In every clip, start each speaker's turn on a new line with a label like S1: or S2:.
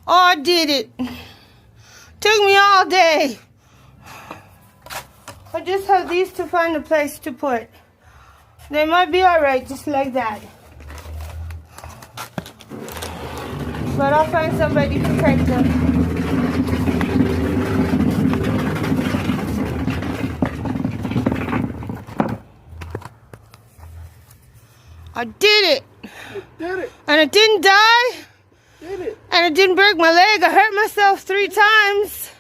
S1: Oh, I did it. Took me all day. I just have these to find a place to put. They might be alright just like that. But I'll find somebody to take them. I did it.
S2: You did it.
S1: And I didn't die.
S2: Did it.
S1: And I didn't break my leg. I hurt myself 3 times.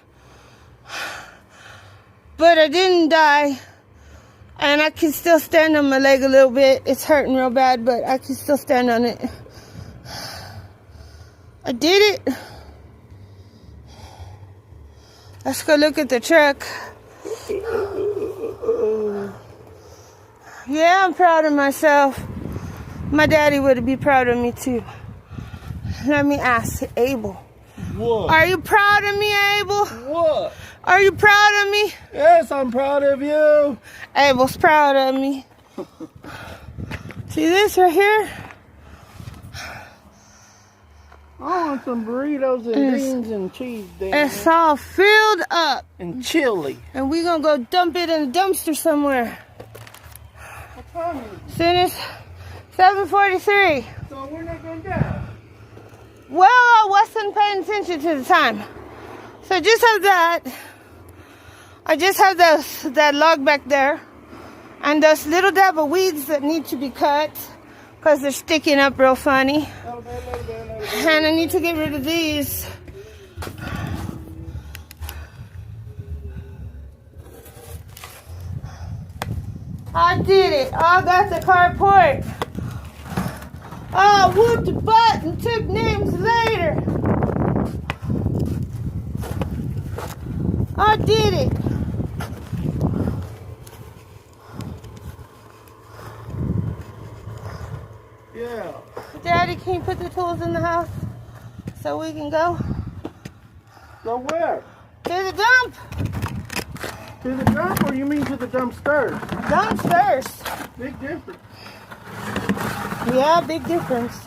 S1: But I didn't die. And I can still stand on my leg a little bit. It's hurting real bad, but I can still stand on it. I did it. Let's go look at the truck. Yeah, I'm proud of myself. My daddy would be proud of me too. Let me ask Abel.
S2: What?
S1: Are you proud of me, Abel?
S2: What?
S1: Are you proud of me?
S2: Yes, I'm proud of you.
S1: Abel's proud of me. See this right here?
S2: I want some burritos and beans and cheese.
S1: It's all filled up.
S2: And chili.
S1: And we're going to go dump it in a dumpster somewhere.
S2: What time is it?
S1: Soon as 7:43.
S2: So we're not going down.
S1: Well, I wasn't paying attention to the time. So I just have that. I just have that log back there. And those little dab of weeds that need to be cut. Because they're sticking up real funny. And I need to get rid of these. I did it. I got the carport. I whooped the butt and took names later. I did it.
S2: Yeah.
S1: Daddy, can you put the tools in the house so we can go?
S2: So where?
S1: To the dump.
S2: To the dump, or you mean to the dumpsters?
S1: Dumpsters.
S2: Big difference.
S1: Yeah, big difference.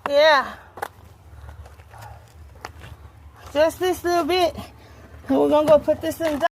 S1: Yeah. Just this little bit. And we're gonna go put this in.